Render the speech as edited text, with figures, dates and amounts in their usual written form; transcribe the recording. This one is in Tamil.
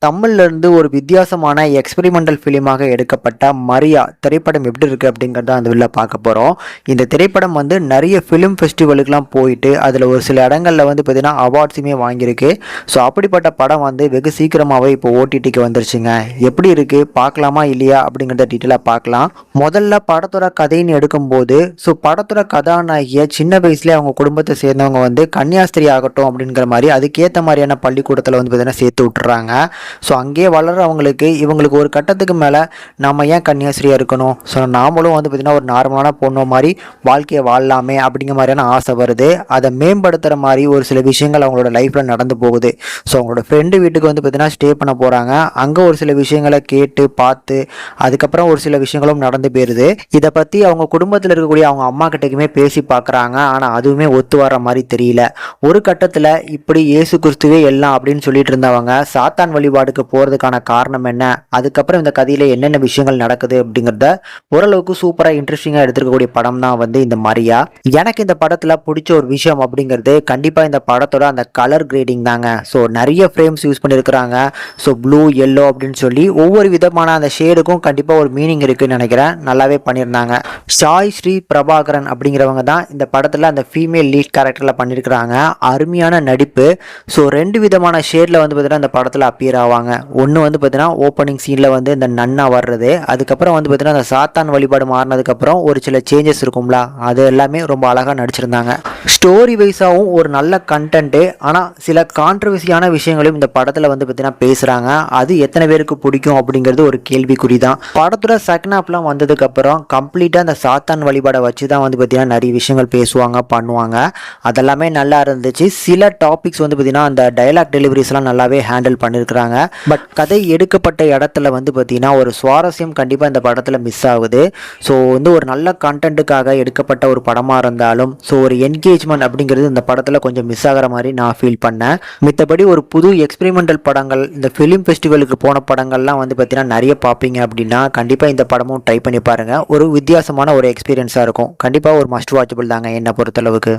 தமிழ்ல இருந்து ஒரு வித்தியாசமான எக்ஸ்பெரிமெண்டல் ஃபிலிமாக எடுக்கப்பட்ட மரியா திரைப்படம் எப்படி இருக்கு அப்படிங்கறத அந்த வீடியோல பார்க்க போறோம். இந்த திரைப்படம் வந்து நிறைய ஃபிலிம் ஃபெஸ்டிவலுக்குலாம் போயிட்டு அதில் ஒரு சில இடங்கள்ல வந்து பார்த்தீங்கன்னா அவார்ட்ஸுமே வாங்கியிருக்கு. ஸோ அப்படிப்பட்ட படம் வந்து வெகு சீக்கிரமாகவே இப்போ ஓடிடிக்கு வந்துருச்சுங்க. எப்படி இருக்கு பார்க்கலாமா இல்லையா அப்படிங்கிறத டீட்டெயிலாக பார்க்கலாம். முதல்ல படத்தோட கதைன்னு எடுக்கும்போது படத்தோட கதாநாயகிய சின்ன வயசுலேயே அவங்க குடும்பத்தை சேர்ந்தவங்க வந்து கன்னியாஸ்திரி ஆகட்டும் அப்படிங்கிற மாதிரி அதுக்கேற்ற மாதிரியான பள்ளிக்கூடத்தில் வந்து பார்த்தீங்கன்னா சேர்த்து விட்டுறாங்க. ஸோ அங்கேயே வளர்கிறவங்களுக்கு இவங்களுக்கு ஒரு கட்டத்துக்கு மேலே நம்ம ஏன் கன்னியாஸ்திரியாக இருக்கணும், ஸோ நாமளும் வந்து பார்த்திங்கன்னா ஒரு நார்மலான பொண்ணு மாதிரி வாழ்க்கையை வாழலாமே அப்படிங்கிற மாதிரியான ஆசை வருது. அதை மேம்படுத்துகிற மாதிரி ஒரு சில விஷயங்கள் அவங்களோட லைஃப்பில் நடந்து போகுது. ஸோ அவங்களோட ஃப்ரெண்டு வீட்டுக்கு வந்து பார்த்திங்கன்னா ஸ்டே பண்ண போகிறாங்க. அங்கே ஒரு சில விஷயங்களை கேட்டு பார்த்து அதுக்கப்புறம் ஒரு சில விஷயங்களும் நடந்து போயிடுது. இதை பற்றி அவங்க குடும்பத்தில் இருக்கக்கூடிய அவங்க அம்மா கிட்டக்குமே பேசி பார்க்குறாங்க. ஆனால் அதுவுமே ஒத்து வர மாதிரி தெரியல. ஒரு கட்டத்தில் இப்படி இயேசு கிறிஸ்துவே எல்லாம் அப்படின்னு சொல்லிட்டு இருந்தவங்க சாத்தான் வழிபாடுக்கு போகிறதுக்கான காரணம் என்ன, அதுக்கப்புறம் இந்த கதையில் என்னென்ன விஷயங்கள் நடக்குது அப்படிங்கிறத ஓரளவுக்கு சூப்பராக இன்ட்ரெஸ்டிங்காக எடுத்துருக்கக்கூடிய படம் தான் வந்து இந்த மரியா. எனக்கு இந்த படத்தில் பிடிச்ச ஒரு விஷயம் அப்படிங்கிறது கண்டிப்பாக இந்த படத்தோட அந்த கலர் கிரேடிங் தாங்க. ஸோ நிறைய ஃப்ரேம்ஸ் யூஸ் பண்ணியிருக்கிறாங்க. ஸோ ப்ளூ எல்லோ அப்படின்னு சொல்லி ஒவ்வொரு விதமான அந்த ஷேடுக்கும் கண்டிப்பாக ஒரு மீனிங் இருக்குன்னு நினைக்கிறேன். நல்லாவே பண்ணியிருந்தாங்க. சாய் ஸ்ரீ பிரபாகரன் அப்படிங்கிறவங்க தான் இந்த படத்தில் அந்த ஃபீமேல் லீட் கேரக்டரில் பண்ணியிருக்கிறாங்க. அருமையான நடிப்பு. ஸோ ரெண்டு விதமான ஷேடில் வந்து பார்த்தீங்கன்னா இந்த படத்தில் அப்பியர் ஆவாங்க. ஒன்று வந்து பார்த்தீங்கன்னா ஓப்பனிங் சீனில் வந்து இந்த நன்னா வர்றது, அதுக்கப்புறம் வந்து பார்த்தீங்கன்னா அந்த சாத்தான் வழிபாடு மாறினதுக்கப்புறம் ஒரு சில சேஞ்சஸ் இருக்கும்ல, அது எல்லாமே ரொம்ப அழகாக நடிச்சிருந்தாங்க. ஸ்டோரி வைஸாகவும் ஒரு நல்ல கண்டென்ட்டு. ஆனால் சில கான்ட்ரவர்சியான விஷயங்களையும் இந்த படத்தில் வந்து பார்த்தீங்கன்னா பேசுகிறாங்க. அது எத்தனை பேருக்கு பிடிக்கும் அப்படிங்கிறது ஒரு கேள்விக்குறி தான். படத்தோட செகண்ட் ஹாஃப்லாம் வந்ததுக்கப்புறம் கம்ப்ளீட்டாக அந்த சாத்தான் வழிபாடை வச்சு தான் வந்து பார்த்தீங்கன்னா நிறைய விஷயங்கள் பேசுவாங்க பண்ணுவாங்க. அதெல்லாமே நல்லா இருந்துச்சு. சில டாபிக்ஸ் வந்து பார்த்தீங்கன்னா அந்த டைலாக் டெலிவரிஸ்லாம் நல்லாவே ஹேண்டில் பண்ணியிருக்கிறாங்க. பட் கதை எடுக்கப்பட்ட இடத்துல வந்து பார்த்தீங்கன்னா ஒரு சுவாரஸ்யம் கண்டிப்பாக இந்த படத்தில் மிஸ் ஆகுது. ஸோ வந்து ஒரு நல்ல கண்டென்ட்டுக்காக எடுக்கப்பட்ட ஒரு படமாக இருந்தாலும் ஒரு என்கேஜ்மெண்ட் அப்படிங்கிறது இந்த படத்தில் கொஞ்சம் மிஸ் ஆகிற மாதிரி நான் ஃபீல் பண்ணேன். மித்தபடி ஒரு புது எக்ஸ்பெரிமெண்டல் படங்கள், இந்த ஃபிலிம் ஃபெஸ்டிவலுக்கு போன படங்கள்லாம் வந்து பார்த்தீங்கன்னா நிறைய பார்ப்பீங்க அப்படின்னா கண்டிப்பாக இந்த படமும் ட்ரை பண்ணி பாருங்கள். ஒரு வித்தியாசமான ஒரு எக்ஸ்பீரியன்ஸாக இருக்கும். கண்டிப்பாக ஒரு மஸ்ட் வாட்சபிள் தாங்க என்னை பொறுத்தளவுக்கு.